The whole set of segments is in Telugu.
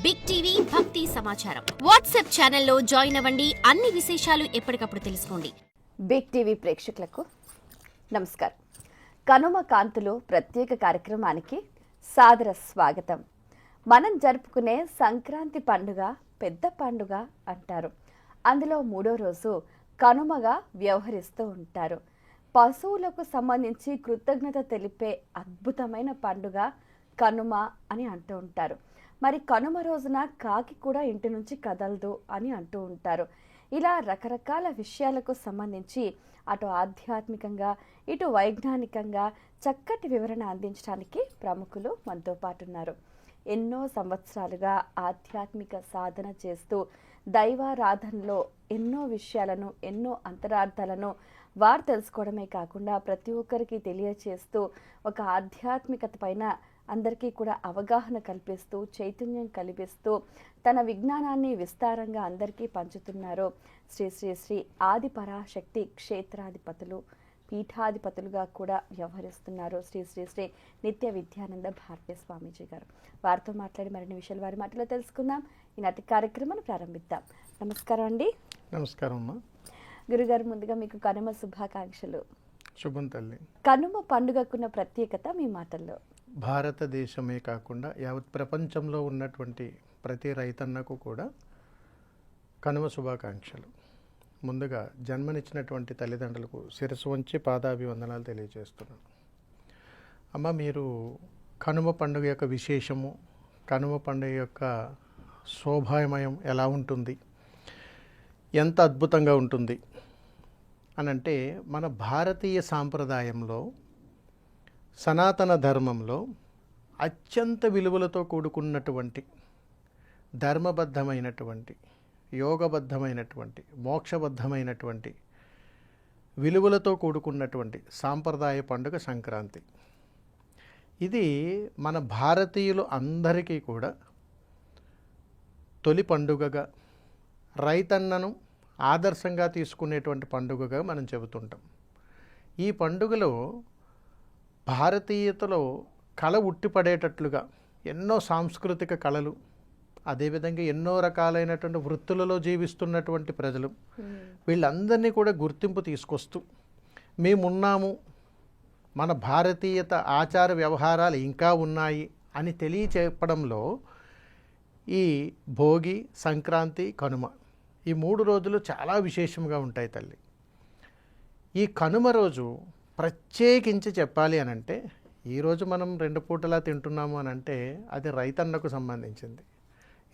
బిగ్ టీవీ భక్తి సమాచారం వాట్సాప్ ఛానల్లో జాయిన్ అవ్వండి. అన్ని విశేషాలు ఎప్పటికప్పుడు తెలుసుకోండి. బిగ్ టీవీ ప్రేక్షకులకు నమస్కారం. కనుమ కాంతులు ప్రత్యేక కార్యక్రమానికి సాదర స్వాగతం. మనం జరుపుకునే సంక్రాంతి పండుగ పెద్ద పండుగ అంటారు. అందులో మూడో రోజు కనుమగా వ్యవహరిస్తూ ఉంటారు. పశువులకు సంబంధించి కృతజ్ఞత తెలిపే అద్భుతమైన పండుగ కనుమ అని అంటూ ఉంటారు. మరి కనుమ రోజున కాకి కూడా ఇంటి నుంచి కదలదు అని అంటూ ఉంటారు. ఇలా రకరకాల విషయాలకు సంబంధించి అటు ఆధ్యాత్మికంగా ఇటు వైజ్ఞానికంగా చక్కటి వివరణ అందించడానికి ప్రముఖులు మనతో పాటు ఉన్నారు. ఎన్నో సంవత్సరాలుగా ఆధ్యాత్మిక సాధన చేస్తూ దైవారాధనలో ఎన్నో విషయాలను ఎన్నో అంతరార్థాలను వారు తెలుసుకోవడమే కాకుండా ప్రతి ఒక్కరికి తెలియచేస్తూ ఒక ఆధ్యాత్మికత పైన అందరికీ కూడా అవగాహన కల్పిస్తూ చైతన్యం కల్పిస్తూ తన విజ్ఞానాన్ని విస్తారంగా అందరికీ పంచుతున్నారు. శ్రీ శ్రీ శ్రీ ఆది పరాశక్తి క్షేత్రాధిపతులు పీఠాధిపతులుగా కూడా వ్యవహరిస్తున్నారు శ్రీ శ్రీ శ్రీ నిత్య విద్యానంద భారతీ స్వామీజీ గారు. వారితో మాట్లాడి మరిన్ని విషయాలు వారి మాటలో తెలుసుకుందాం. ఈనాటి కార్యక్రమాన్ని ప్రారంభిద్దాం. నమస్కారం అండి. నమస్కారం అమ్మా. గురుగారు, ముందుగా మీకు కనుమ శుభాకాంక్షలు. శుభం తల్లి. కనుమ పండుగకున్న ప్రత్యేకత మీ మాటల్లో. భారతదేశమే కాకుండా యావత్ ప్రపంచంలో ఉన్నటువంటి ప్రతి రైతన్నకు కూడా కనుమ శుభాకాంక్షలు. ముందుగా జన్మనిచ్చినటువంటి తల్లిదండ్రులకు శిరస్సు వంచి పాదాభివందనాలు తెలియజేస్తున్నాను. అమ్మ, మీరు కనుమ పండుగ యొక్క విశేషము, కనుమ పండుగ యొక్క శోభామయం ఎలా ఉంటుంది, ఎంత అద్భుతంగా ఉంటుంది అని అంటే, మన భారతీయ సాంప్రదాయంలో సనాతన ధర్మంలో అత్యంత విలువలతో కూడుకున్నటువంటి ధర్మబద్ధమైనటువంటి యోగబద్ధమైనటువంటి మోక్షబద్ధమైనటువంటి విలువలతో కూడుకున్నటువంటి సాంప్రదాయ పండుగ సంక్రాంతి. ఇది మన భారతీయులు అందరికీ కూడా తొలి పండుగగా, రైతన్నను ఆదర్శంగా తీసుకునేటువంటి పండుగగా మనం చెబుతుంటాం. ఈ పండుగలో భారతీయతలో కళ ఉట్టిపడేటట్లుగా ఎన్నో సాంస్కృతిక కళలు, అదేవిధంగా ఎన్నో రకాలైనటువంటి వృత్తులలో జీవిస్తున్నటువంటి ప్రజలు, వీళ్ళందరినీ కూడా గుర్తింపు తీసుకొస్తూ మేమున్నాము, మన భారతీయత ఆచార వ్యవహారాలు ఇంకా ఉన్నాయి అని తెలియచెప్పడంలో ఈ భోగి, సంక్రాంతి, కనుమ ఈ 3 రోజులు చాలా విశేషంగా ఉంటాయి తల్లి. ఈ కనుమ రోజు ప్రత్యేకించి చెప్పాలి అని అంటే, ఈరోజు మనం 2 పూటలా తింటున్నాము అని అంటే అది రైతన్నకు సంబంధించింది.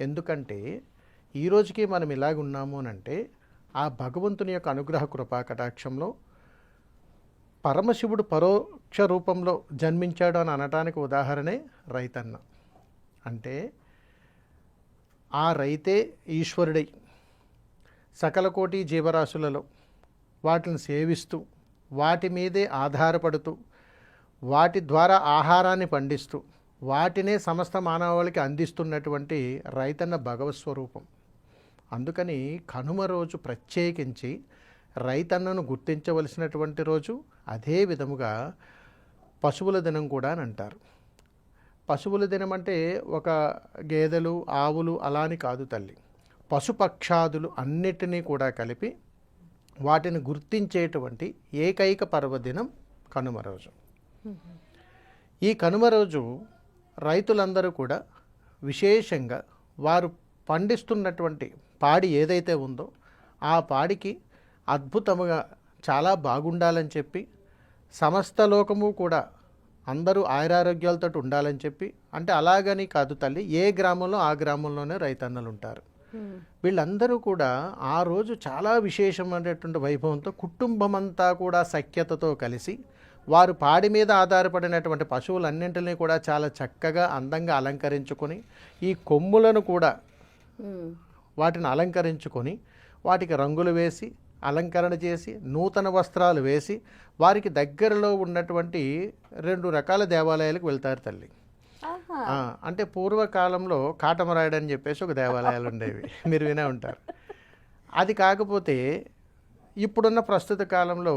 ఎందుకంటే ఈ రోజుకి మనం ఇలాగున్నాము అని అంటే ఆ భగవంతుని యొక్క అనుగ్రహ కృపా కటాక్షంలో పరమశివుడు పరోక్ష రూపంలో జన్మించాడు అని అనటానికి ఉదాహరణే రైతన్న. అంటే ఆ రైతే ఈశ్వరుడై సకల కోటి జీవరాశులలో వాటిని సేవిస్తూ వాటి మీదే ఆధారపడుతూ వాటి ద్వారా ఆహారాన్ని పండిస్తూ వాటినే సమస్త మానవాళికి అందిస్తున్నటువంటి రైతన్న భగవత్ స్వరూపం. అందుకని కనుమ రోజు ప్రత్యేకించి రైతన్నను గుర్తించవలసినటువంటి రోజు. అదే విధముగా పశువుల దినం కూడా అని అంటారు. పశువుల దినం అంటే ఒక గేదెలు, ఆవులు అలా అని కాదు తల్లి. పశుపక్షాదులు అన్నిటినీ కూడా కలిపి వాటిని గుర్తించేటువంటి ఏకైక పర్వదినం కనుమ రోజు. ఈ కనుమ రోజు రైతులందరూ కూడా విశేషంగా వారు పండిస్తున్నటువంటి పాడి ఏదైతే ఉందో ఆ పాడికి అద్భుతముగా చాలా బాగుండాలని చెప్పి, సమస్త లోకము కూడా అందరూ ఆయురారోగ్యాలతో ఉండాలని చెప్పి, అంటే అలాగని కాదు తల్లి, ఏ గ్రామంలో ఆ గ్రామంలోనే రైతన్నలు ఉంటారు. వీళ్ళందరూ కూడా ఆ రోజు చాలా విశేషమైనటువంటి వైభవంతో కుటుంబం అంతా కూడా సఖ్యతతో కలిసి వారు పాడి మీద ఆధారపడినటువంటి పశువులన్నింటినీ కూడా చాలా చక్కగా అందంగా అలంకరించుకొని, ఈ కొమ్ములను కూడా వాటిని అలంకరించుకొని వాటికి రంగులు వేసి అలంకరణ చేసి నూతన వస్త్రాలు వేసి వారికి దగ్గరలో ఉన్నటువంటి 2 రకాల దేవాలయాలకు వెళ్తారు తల్లి. అంటే పూర్వకాలంలో కాటమరాయుడు అని చెప్పేసి ఒక దేవాలయాలు ఉండేవి, మీరు వినే ఉంటారు. అది కాకపోతే ఇప్పుడున్న ప్రస్తుత కాలంలో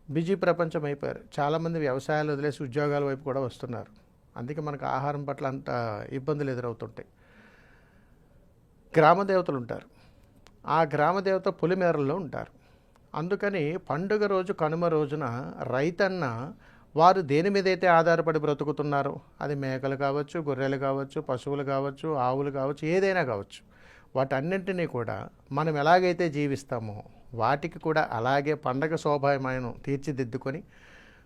బిజీ ప్రపంచం అయిపోయారు. చాలామంది వ్యవసాయాలు వదిలేసి ఉద్యోగాల వైపు కూడా వస్తున్నారు. అందుకే మనకు ఆహారం పట్ల అంత ఇబ్బందులు ఎదురవుతుంటాయి. గ్రామ దేవతలు ఉంటారు. ఆ గ్రామ దేవత పొలిమేరల్లో ఉంటారు. అందుకని పండుగ రోజు కనుమ రోజున రైతన్న వారు దేని మీద అయితే ఆధారపడి బ్రతుకుతున్నారో, అది మేకలు కావచ్చు, గొర్రెలు కావచ్చు, పశువులు కావచ్చు, ఆవులు కావచ్చు, ఏదైనా కావచ్చు, వాటన్నింటినీ కూడా మనం ఎలాగైతే జీవిస్తామో వాటికి కూడా అలాగే పండగ శోభాయమానం తీర్చిదిద్దుకొని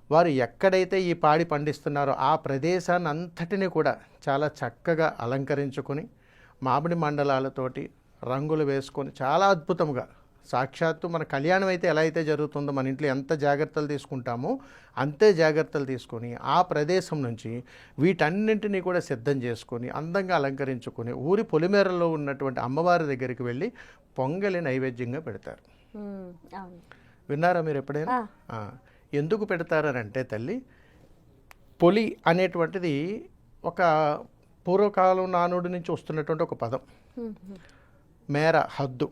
వారు ఎక్కడైతే ఈ పాడి పండిస్తున్నారో ఆ ప్రదేశాన్ని అంతటినీ కూడా చాలా చక్కగా అలంకరించుకొని మామిడి మండలాలతోటి రంగులు వేసుకొని చాలా అద్భుతంగా, సాక్షాత్తు మన కళ్యాణం అయితే ఎలా అయితే జరుగుతుందో మన ఇంట్లో ఎంత జాగ్రత్తలు తీసుకుంటామో అంతే జాగ్రత్తలు తీసుకొని ఆ ప్రదేశం నుంచి వీటన్నింటినీ కూడా సిద్ధం చేసుకొని అందంగా అలంకరించుకొని ఊరి పొలిమేరలో ఉన్నటువంటి అమ్మవారి దగ్గరికి వెళ్ళి పొంగలి నైవేద్యంగా పెడతారు. విన్నారా మీరు ఎప్పుడైనా? ఎందుకు పెడతారనంటే తల్లి, పొలి అనేటువంటిది ఒక పూర్వకాలం నానుడి నుంచి వస్తున్నటువంటి ఒక పదం. మేర, హద్దు,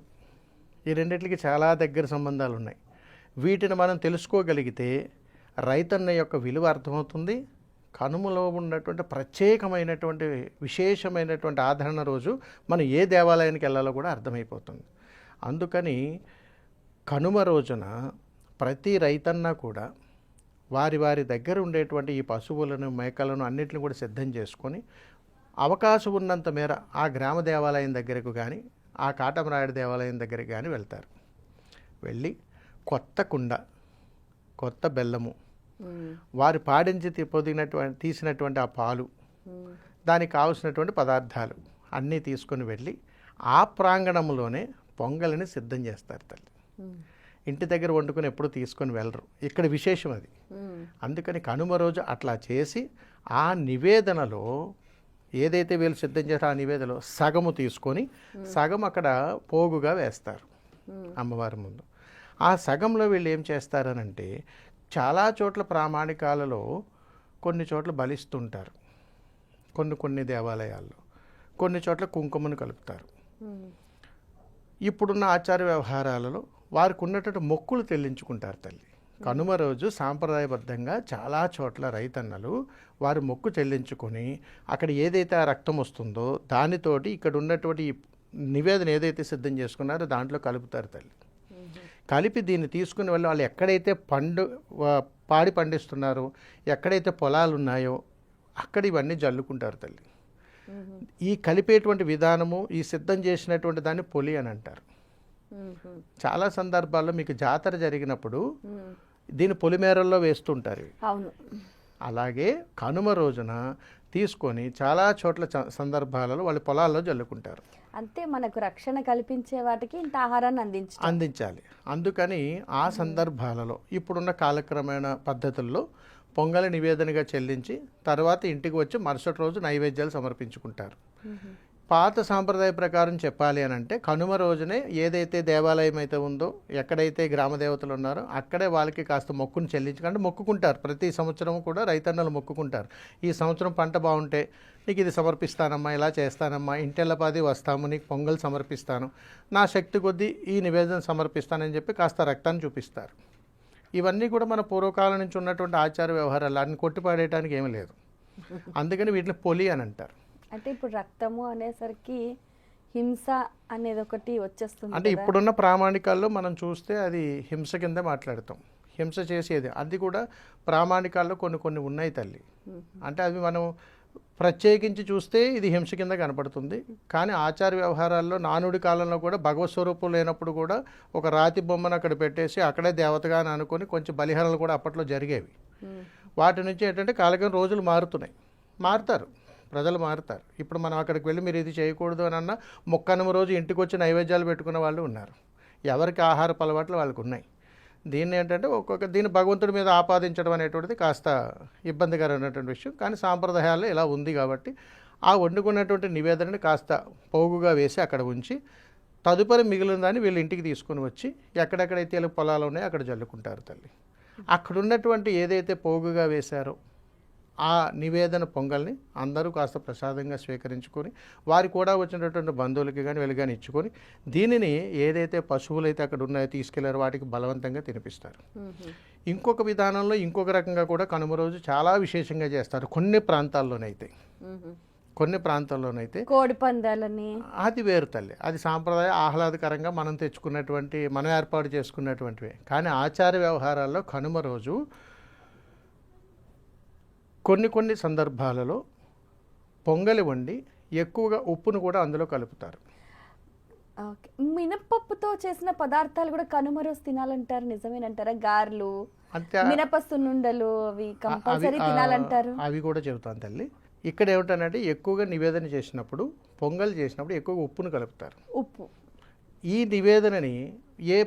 ఈ రెండింటికి చాలా దగ్గర సంబంధాలు ఉన్నాయి. వీటిని మనం తెలుసుకోగలిగితే రైతన్న యొక్క విలువ అర్థమవుతుంది. కనుమలో ఉన్నటువంటి ప్రత్యేకమైనటువంటి విశేషమైనటువంటి ఆదరణ రోజు మనం ఏ దేవాలయానికి వెళ్ళాలో కూడా అర్థమైపోతుంది. అందుకని కనుమ రోజున ప్రతి రైతన్న కూడా వారి వారి దగ్గర ఉండేటువంటి ఈ పశువులను, మేకలను అన్నిటిని కూడా సిద్ధం చేసుకొని అవకాశం ఉన్నంత మేర ఆ గ్రామ దేవాలయం దగ్గరకు కానీ ఆ కాటమరాయుడు దేవాలయం దగ్గరికి కానీ వెళ్తారు. వెళ్ళి కొత్త కుండ, కొత్త బెల్లము, వారు పాడించి తీసినటువంటి ఆ పాలు, దానికి కావలసినటువంటి పదార్థాలు అన్నీ తీసుకొని వెళ్ళి ఆ ప్రాంగణంలోనే పొంగలిని సిద్ధం చేస్తారు తల్లి. ఇంటి దగ్గర వండుకొని ఎప్పుడు తీసుకొని వెళ్ళరు. ఇక్కడ విశేషం అది. అందుకని కనుమ రోజు అట్లా చేసి ఆ నివేదనలో ఏదైతే వీళ్ళు సిద్ధం చేస్తారో ఆ నివేదనలో సగము తీసుకొని సగం అక్కడ పోగుగా వేస్తారు అమ్మవారి ముందు. ఆ సగంలో వీళ్ళు ఏం చేస్తారనంటే చాలా చోట్ల ప్రామాణికాలలో కొన్ని చోట్ల బలిస్తుంటారు, కొన్ని దేవాలయాల్లో కొన్ని చోట్ల కుంకుమను కలుపుతారు. ఇప్పుడున్న ఆచార వ్యవహారాలలో వారికి ఉన్నటువంటి మొక్కులు చెల్లించుకుంటారు తల్లి. కనుమ రోజు సాంప్రదాయబద్ధంగా చాలా చోట్ల రైతన్నలు వారి మొక్కు చెల్లించుకొని అక్కడ ఏదైతే ఆ రక్తం వస్తుందో దానితోటి ఇక్కడ ఉన్నటువంటి నివేదన ఏదైతే సిద్ధం చేసుకున్నారో దాంట్లో కలుపుతారు తల్లి. కలిపి దీన్ని తీసుకుని వాళ్ళు ఎక్కడైతే పాడి పండిస్తున్నారో, ఎక్కడైతే పొలాలు ఉన్నాయో అక్కడ ఇవన్నీ జల్లుకుంటారు తల్లి. ఈ కలిపేటువంటి విధానము, ఈ సిద్ధం చేసినటువంటి దాన్ని పొలి అని అంటారు. చాలా సందర్భాల్లో మీకు జాతర జరిగినప్పుడు దీన్ని పొలిమేరల్లో వేస్తుంటారు. అవును. అలాగే కనుమ రోజున తీసుకొని చాలా చోట్ల సందర్భాలలో వాళ్ళు పొలాల్లో జల్లుకుంటారు. అంతే, మనకు రక్షణ కల్పించే వాటికి ఇంత ఆహారాన్ని అందించాలి. అందుకని ఆ సందర్భాలలో ఇప్పుడున్న కాలక్రమేణ పద్ధతుల్లో పొంగలి నివేదనగా చెల్లించి తర్వాత ఇంటికి వచ్చి మరుసటి రోజు నైవేద్యాలు సమర్పించుకుంటారు. పాత సాంప్రదాయ ప్రకారం చెప్పాలి అని అంటే కనుమ రోజునే ఏదైతే దేవాలయం అయితే ఉందో, ఎక్కడైతే గ్రామ దేవతలు ఉన్నారో అక్కడే వాళ్ళకి కాస్త మొక్కును చెల్లించుకుంటే మొక్కుకుంటారు. ప్రతి సంవత్సరం కూడా రైతన్నలు మొక్కుకుంటారు. ఈ సంవత్సరం పంట బాగుంటే నీకు ఇది సమర్పిస్తానమ్మా, ఇలా చేస్తానమ్మా, ఇంటెల్లపాది వస్తాము, నీకు పొంగల్ సమర్పిస్తాను, నా శక్తి కొద్దీ ఈ నివేదన సమర్పిస్తానని చెప్పి కాస్త రక్తాన్ని చూపిస్తారు. ఇవన్నీ కూడా మన పూర్వకాలం నుంచి ఉన్నటువంటి ఆచార వ్యవహారాలు, అన్ని కొట్టిపాడేయడానికి ఏమీ లేదు. అందుకని వీటిని పొలి అని అంటారు. అంటే ఇప్పుడు రక్తము అనేసరికి హింస అనేది ఒకటి వచ్చేస్తుంది. అంటే ఇప్పుడున్న ప్రామాణికాల్లో మనం చూస్తే అది హింస కింద మాట్లాడతాం. హింస చేసేది అది కూడా ప్రామాణికాల్లో కొన్ని ఉన్నాయి తల్లి. అంటే అవి మనం ప్రత్యేకించి చూస్తే ఇది హింస కింద కనపడుతుంది. కానీ ఆచార వ్యవహారాల్లో నానుడి కాలంలో కూడా భగవత్ స్వరూపం లేనప్పుడు కూడా ఒక రాతి బొమ్మను అక్కడ పెట్టేసి అక్కడే దేవతగా అని అనుకొని కొంచెం బలిహరణలు కూడా అప్పట్లో జరిగేవి. వాటి నుంచి ఏంటంటే కాలక్రమం రోజులు మారుతారు, ప్రజలు మారుతారు. ఇప్పుడు మనం అక్కడికి వెళ్ళి మీరు ఇది చేయకూడదు అని అన్న మొక్కనమ రోజు ఇంటికి వచ్చి నైవేద్యాలు పెట్టుకున్న వాళ్ళు ఉన్నారు. ఎవరికి ఆహారపు అలవాట్లు వాళ్ళకు ఉన్నాయి. దీన్ని ఏంటంటే దీన్ని భగవంతుడి మీద ఆపాదించడం అనేటువంటిది కాస్త ఇబ్బందికరమైనటువంటి విషయం. కానీ సాంప్రదాయాల్లో ఇలా ఉంది కాబట్టి ఆ వండుకున్నటువంటి నివేదనని కాస్త పోగుగా వేసి అక్కడ ఉంచి తదుపరి మిగిలిన దాన్ని వీళ్ళు ఇంటికి తీసుకొని వచ్చి ఎక్కడెక్కడైతే పొలాలు ఉన్నాయో అక్కడ జల్లుకుంటారు తల్లి. అక్కడ ఉన్నటువంటి ఏదైతే పోగుగా వేశారో ఆ నివేదన పొంగల్ని అందరూ కాస్త ప్రసాదంగా స్వీకరించుకొని వారికి కూడా వచ్చినటువంటి బంధువులకి కానీ వీళ్ళు కానీ ఇచ్చుకొని దీనిని ఏదైతే పశువులు అయితే అక్కడ ఉన్నాయో తీసుకెళ్లారో వాటికి బలవంతంగా తినిపిస్తారు. ఇంకొక విధానంలో ఇంకొక రకంగా కూడా కనుమ రోజు చాలా విశేషంగా చేస్తారు కొన్ని ప్రాంతాల్లోనైతే. కొన్ని ప్రాంతాల్లోనైతే కోడి పందాలని అది వేరు తల్లి, అది సాంప్రదాయ ఆహ్లాదకరంగా మనం తెచ్చుకున్నటువంటి, మనం ఏర్పాటు చేసుకున్నటువంటివి. కానీ ఆచార వ్యవహారాల్లో కనుమ రోజు కొన్ని సందర్భాలలో పొంగలి వండి ఎక్కువగా ఉప్పును కూడా అందులో కలుపుతారు. ఓకే. మినపప్పుతో చేసిన పదార్థాలు కూడా కనుమ రోజు తినాలంటారు, నిజమేనంటారా? గారెలు, అంతే మినప సున్నుండలు అవి కంపల్సరీ తినాలంటారు. అవి కూడా చెబుతాను తల్లి. ఇక్కడ ఏమిటంటే ఎక్కువగా నివేదన చేసినప్పుడు, పొంగల్ చేసినప్పుడు ఎక్కువగా ఉప్పును కలుపుతారు. ఉప్పు ఈ నివేదనని ఏ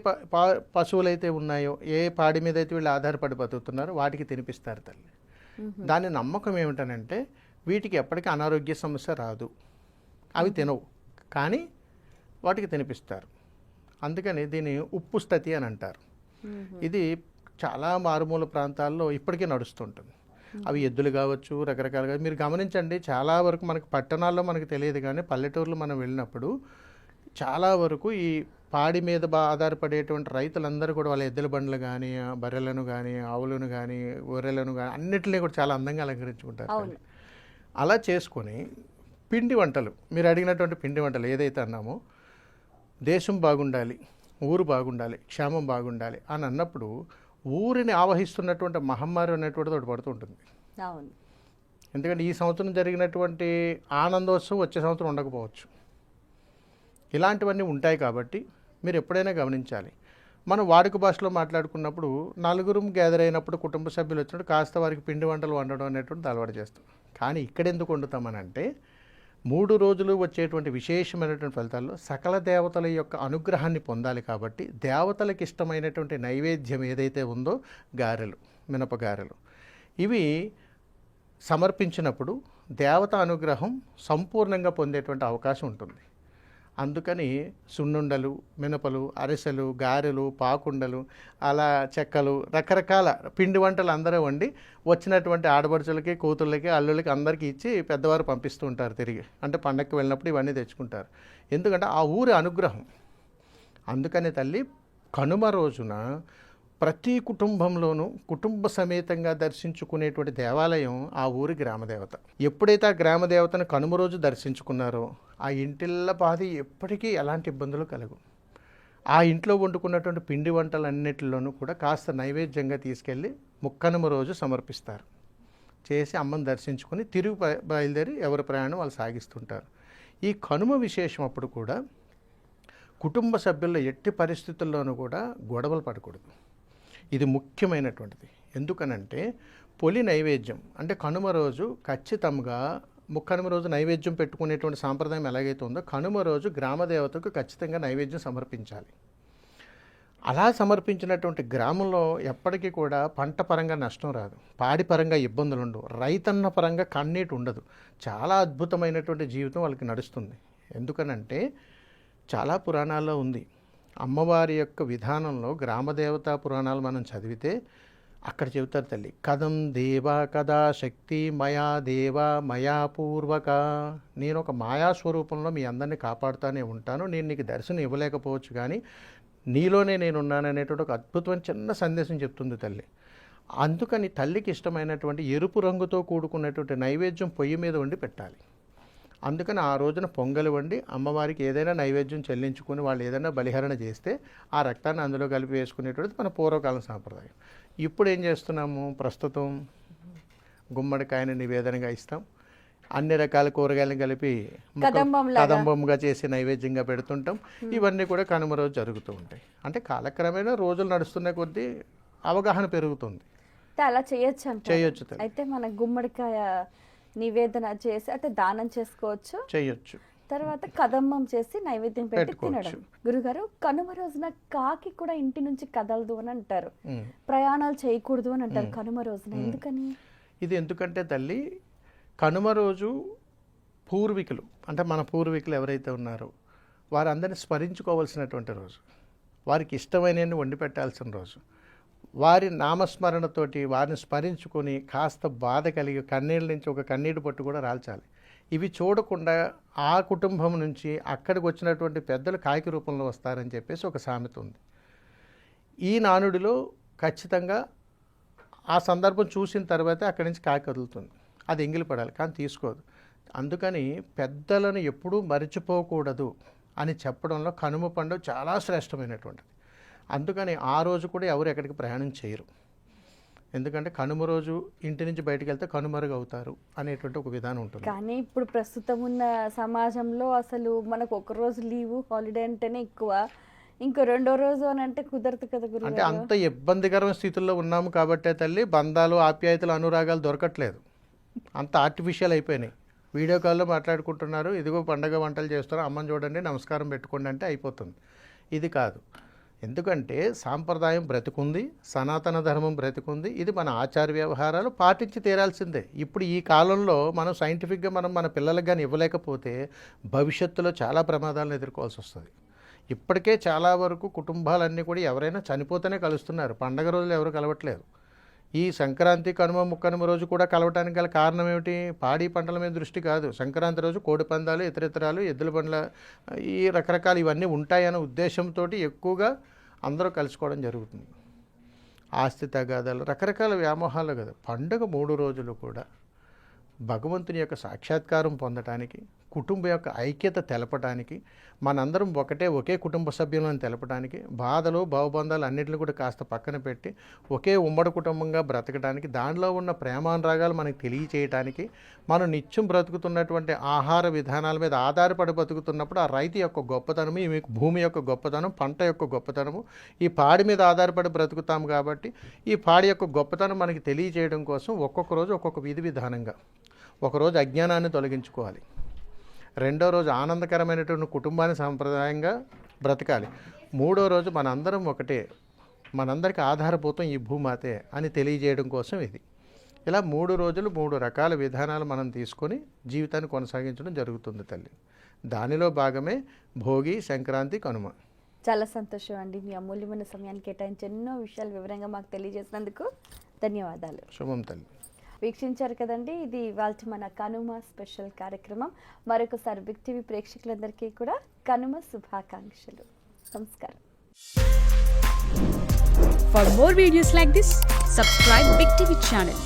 పశువులైతే ఉన్నాయో, ఏ పాడి మీద అయితే వీళ్ళు ఆధారపడి బతుకుతున్నారో వాటికి తినిపిస్తారు తల్లి. దాని నమ్మకం ఏమిటనంటే వీటికి ఎప్పటికీ అనారోగ్య సమస్య రాదు, అవి తినవు, కానీ వాటికి తినిపిస్తారు. అందుకని దీన్ని ఉప్పు స్థతి అని అంటారు. ఇది చాలా మారుమూల ప్రాంతాల్లో ఇప్పటికీ నడుస్తుంటుంది. అవి ఎద్దులు కావచ్చు, రకరకాలుగా. మీరు గమనించండి, చాలా వరకు మనకు పట్టణాల్లో మనకు తెలియదు, కానీ పల్లెటూరులో మనం వెళ్ళినప్పుడు చాలా వరకు ఈ పాడి మీద ఆధారపడేటువంటి రైతులందరూ కూడా వాళ్ళ ఎద్దుల బండ్లు కానీ, బర్రెలను కానీ, ఆవులను కానీ, గొర్రెలను కానీ అన్నిటినీ కూడా చాలా అందంగా అలంకరించుకుంటారు. అలా చేసుకొని పిండి వంటలు, మీరు అడిగినటువంటి పిండి వంటలు ఏదైతే అన్నామో, దేశం బాగుండాలి, ఊరు బాగుండాలి, క్షేమం బాగుండాలి అని అన్నప్పుడు ఊరిని ఆవహిస్తున్నటువంటి మహమ్మారి అనేటువంటిది ఒకటి పడుతూ ఉంటుంది. ఎందుకంటే ఈ సంవత్సరం జరిగినటువంటి ఆనందోత్సవం వచ్చే సంవత్సరం ఉండకపోవచ్చు. ఇలాంటివన్నీ ఉంటాయి కాబట్టి మీరు ఎప్పుడైనా గమనించాలి. మనం వాడుక భాషలో మాట్లాడుకున్నప్పుడు నలుగురు గ్యాదర్ అయినప్పుడు, కుటుంబ సభ్యులు వచ్చినప్పుడు కాస్త వారికి పిండి వంటలు వండడం అనేటువంటిది అలవాటు చేస్తాం. కానీ ఇక్కడ ఎందుకు వండుతామనంటే 3 రోజులు వచ్చేటువంటి విశేషమైనటువంటి ఫలితాల్లో సకల దేవతల యొక్క అనుగ్రహాన్ని పొందాలి కాబట్టి దేవతలకు ఇష్టమైనటువంటి నైవేద్యం ఏదైతే ఉందో గారెలు, మినపగారెలు, ఇవి సమర్పించినప్పుడు దేవత అనుగ్రహం సంపూర్ణంగా పొందేటువంటి అవకాశం ఉంటుంది. అందుకని సున్నుండలు, మినపలు, అరిసెలు, గారెలు, పాకుండలు, అలా చెక్కలు, రకరకాల పిండి వంటలు అందరూ వండి వచ్చినటువంటి ఆడపడుచులకి, కూతుళ్ళకి, అల్లులకి అందరికీ ఇచ్చి పెద్దవారు పంపిస్తూ ఉంటారు తిరిగి. అంటే పండగకి వెళ్ళినప్పుడు ఇవన్నీ తెచ్చుకుంటారు. ఎందుకంటే ఆ ఊరి అనుగ్రహం. అందుకని తల్లి కనుమ రోజున ప్రతి కుటుంబంలోనూ కుటుంబ సమేతంగా దర్శించుకునేటువంటి దేవాలయం ఆ ఊరి గ్రామదేవత. ఎప్పుడైతే ఆ గ్రామదేవతను కనుమ రోజు దర్శించుకున్నారో ఆ ఇంటిల్ల పాది ఎప్పటికీ ఎలాంటి ఇబ్బందులు కలగు. ఆ ఇంట్లో వండుకున్నటువంటి పిండి వంటలన్నిటిలోనూ కూడా కాస్త నైవేద్యంగా తీసుకెళ్ళి ముక్కనుమ రోజు సమర్పిస్తారు. చేసి అమ్మను దర్శించుకొని తిరిగి బయలుదేరి ఎవరి ప్రయాణం వాళ్ళు సాగిస్తుంటారు. ఈ కనుమ విశేషం అప్పుడు కూడా కుటుంబ సభ్యుల్లో ఎట్టి పరిస్థితుల్లోనూ కూడా గొడవలు పడకూడదు. ఇది ముఖ్యమైనటువంటిది. ఎందుకనంటే పొలి నైవేద్యం అంటే కనుమ రోజు ఖచ్చితంగా ముక్కనుమ రోజు నైవేద్యం పెట్టుకునేటువంటి సాంప్రదాయం ఎలాగైతే ఉందో కనుమ రోజు గ్రామదేవతకు ఖచ్చితంగా నైవేద్యం సమర్పించాలి. అలా సమర్పించినటువంటి గ్రామంలో ఎప్పటికీ కూడా పంట పరంగా నష్టం రాదు, పాడి పరంగా ఇబ్బందులు ఉండవు, రైతన్న పరంగా కన్నీటి ఉండదు. చాలా అద్భుతమైనటువంటి జీవితం వాళ్ళకి నడుస్తుంది. ఎందుకనంటే చాలా పురాణాల్లో ఉంది. అమ్మవారి యొక్క విధానంలో గ్రామదేవతా పురాణాలు మనం చదివితే అక్కడ చెబుతారు తల్లి, కథం దేవా కదా శక్తి మయా దేవా మయా పూర్వక. నేను ఒక మాయాస్వరూపంలో మీ అందరినీ కాపాడుతూనే ఉంటాను, నేను నీకు దర్శనం ఇవ్వలేకపోవచ్చు కానీ నీలోనే నేనున్నాననేటువంటి ఒక అద్భుతమైన చిన్న సందేశం చెప్తుంది తల్లి. అందుకని తల్లికి ఇష్టమైనటువంటి ఎరుపు రంగుతో కూడుకున్నటువంటి నైవేద్యం పొయ్యి మీద వండి పెట్టాలి. అందుకని ఆ రోజున పొంగలి వండి అమ్మవారికి ఏదైనా నైవేద్యం చెల్లించుకొని వాళ్ళు ఏదైనా బలిహరణ చేస్తే ఆ రక్తాన్ని అందులో కలిపి వేసుకునేటువంటిది మన పూర్వకాలం సాంప్రదాయం. ఇప్పుడు ఏం చేస్తున్నాము, ప్రస్తుతం గుమ్మడికాయని నివేదనగా ఇస్తాం, అన్ని రకాల కూరగాయలను కలిపి కదంబంగా చేసి నైవేద్యంగా పెడుతుంటాం. ఇవన్నీ కూడా కనుమ రోజు జరుగుతూ ఉంటాయి. అంటే కాలక్రమేణా రోజులు నడుస్తున్న కొద్దీ అవగాహన పెరుగుతుంది. అలా చేయొచ్చు. తల్లి. అయితే మన గుమ్మడికాయ నివేదన చేసి అంటే దానం చేసుకోవచ్చు, చేయొచ్చు. తర్వాత కదంబం చేసి నైవేద్యం పెట్టి తినడం. గురుగారు, కనుమ రోజున కాకి కూడా ఇంటి నుంచి కదలదు అని అంటారు, ప్రయాణాలు చేయకూడదు అని అంటారు కనుమ రోజున. ఎందుకని? ఇది ఎందుకంటే తల్లి కనుమ రోజు పూర్వీకులు అంటే మన పూర్వీకులు ఎవరైతే ఉన్నారో వారందరినీ స్మరించుకోవాల్సినటువంటి రోజు, వారికి ఇష్టమైనవి వండి పెట్టాల్సిన రోజు. వారి నామస్మరణతోటి వారిని స్మరించుకొని కాస్త బాధ కలిగి కన్నీళ్ళ నుంచి ఒక కన్నీటి పట్టు కూడా రాల్చాలి. ఇవి చూడకుండా ఆ కుటుంబం నుంచి అక్కడికి వచ్చినటువంటి పెద్దలు కాకి రూపంలో వస్తారని చెప్పేసి ఒక సామెత ఉంది. ఈ నానుడిలో ఖచ్చితంగా ఆ సందర్భం చూసిన తర్వాతే అక్కడి నుంచి కాకి కదులుతుంది. అది ఎంగిలి పడాలి, కానీ తీసుకోదు. అందుకని పెద్దలను ఎప్పుడూ మరిచిపోకూడదు అని చెప్పడంలో కనుమ పండుగ చాలా శ్రేష్టమైనటువంటిది. అందుకని ఆ రోజు కూడా ఎవరు ఎక్కడికి ప్రయాణం చేయరు. ఎందుకంటే కనుమ రోజు ఇంటి నుంచి బయటకు వెళ్తే కనుమరుగు అవుతారు అనేటువంటి ఒక విధానం ఉంటుంది. కానీ ఇప్పుడు ప్రస్తుతం ఉన్న సమాజంలో అసలు మనకు ఒక రోజు లీవు హాలిడే అంటేనే ఎక్కువ, ఇంకో రెండో రోజు అని అంటే కుదరదు కదా అంటే గురుగారు. అంత ఇబ్బందికరమైన స్థితుల్లో ఉన్నాము కాబట్టే తల్లి బంధాలు, ఆప్యాయతలు, అనురాగాలు దొరకట్లేదు. అంత ఆర్టిఫిషియల్ అయిపోయినాయి. వీడియో కాల్లో మాట్లాడుకుంటున్నారు, ఇదిగో పండగ వంటలు చేస్తున్నారు, అమ్మని చూడండి, నమస్కారం పెట్టుకోండి అంటే అయిపోతుంది. ఇది కాదు. ఎందుకంటే సాంప్రదాయం బ్రతికుంది, సనాతన ధర్మం బ్రతికుంది. ఇది మన ఆచార వ్యవహారాలు పాటించి తీరాల్సిందే. ఇప్పుడు ఈ కాలంలో మనం సైంటిఫిక్గా మన పిల్లలకు కానీ ఇవ్వలేకపోతే భవిష్యత్తులో చాలా ప్రమాదాలను ఎదుర్కోవాల్సి వస్తుంది. ఇప్పటికే చాలా వరకు కుటుంబాలన్నీ కూడా ఎవరైనా చనిపోతేనే కలుస్తున్నారు, పండగ రోజులు ఎవరు కలవట్లేదు. ఈ సంక్రాంతి, కనుమ, ముక్కనుమ రోజు కూడా కలవటానికి గల కారణం ఏమిటి? పాడి పంటల మీద దృష్టి కాదు. సంక్రాంతి రోజు కోడి పందాలు, ఇతరితరాలు, ఎద్దుల బండ్ల, ఈ రకరకాలు ఇవన్నీ ఉంటాయనే ఉద్దేశంతో ఎక్కువగా అందరూ కలుసుకోవడం జరుగుతుంది. ఆస్తి తగాదాలు, రకరకాల వ్యామోహాలు కదా. పండుగ 3 రోజులు కూడా భగవంతుని యొక్క సాక్షాత్కారం పొందటానికి, కుటుంబం యొక్క ఐక్యత తెలపడానికి, మనందరం ఒకే కుటుంబ సభ్యులను తెలపడానికి, బాధలు, భావబంధాలు అన్నింటిని కూడా కాస్త పక్కన పెట్టి ఒకే ఉమ్మడి కుటుంబంగా బ్రతకడానికి, దానిలో ఉన్న ప్రేమానురాగాలు మనకు తెలియచేయటానికి, మనం నిత్యం బ్రతుకుతున్నటువంటి ఆహార విధానాల మీద ఆధారపడి బ్రతుకుతున్నప్పుడు ఆ రైతు యొక్క గొప్పతనము, ఈ భూమి యొక్క గొప్పతనం, పంట యొక్క గొప్పతనము, ఈ పాడి మీద ఆధారపడి బ్రతుకుతాము కాబట్టి ఈ పాడి యొక్క గొప్పతనం మనకి తెలియచేయడం కోసం ఒక్కొక్క రోజు ఒక్కొక్క విధి విధానంగా, ఒకరోజు అజ్ఞానాన్ని తొలగించుకోవాలి, రెండో రోజు ఆనందకరమైనటువంటి కుటుంబాన్ని సాంప్రదాయంగా బ్రతకాలి, మూడో రోజు మనందరం ఒకటే, మనందరికీ ఆధారభూతం ఈ భూమాతే అని తెలియజేయడం కోసం ఇది. ఇలా 3 రోజులు 3 రకాల విధానాలు మనం తీసుకొని జీవితాన్ని కొనసాగించడం జరుగుతుంది తల్లి. దానిలో భాగమే భోగి, సంక్రాంతి, కనుమ. చాలా సంతోషం అండి, మీ అమూల్యమైన సమయాన్ని కేటాయించి ఎన్నో విషయాలు వివరంగా మాకు తెలియజేసినందుకు ధన్యవాదాలు. శుభం తల్లి. వీక్షించారు కదండి, ఇది ఇవాళ మన కనుమ స్పెషల్ కార్యక్రమం. మరొకసారి బిగ్ టీవీ ప్రేక్షకులందరికీ కూడా కనుమ శుభాకాంక్షలు. నమస్కారం. For more videos like this, subscribe Big TV channel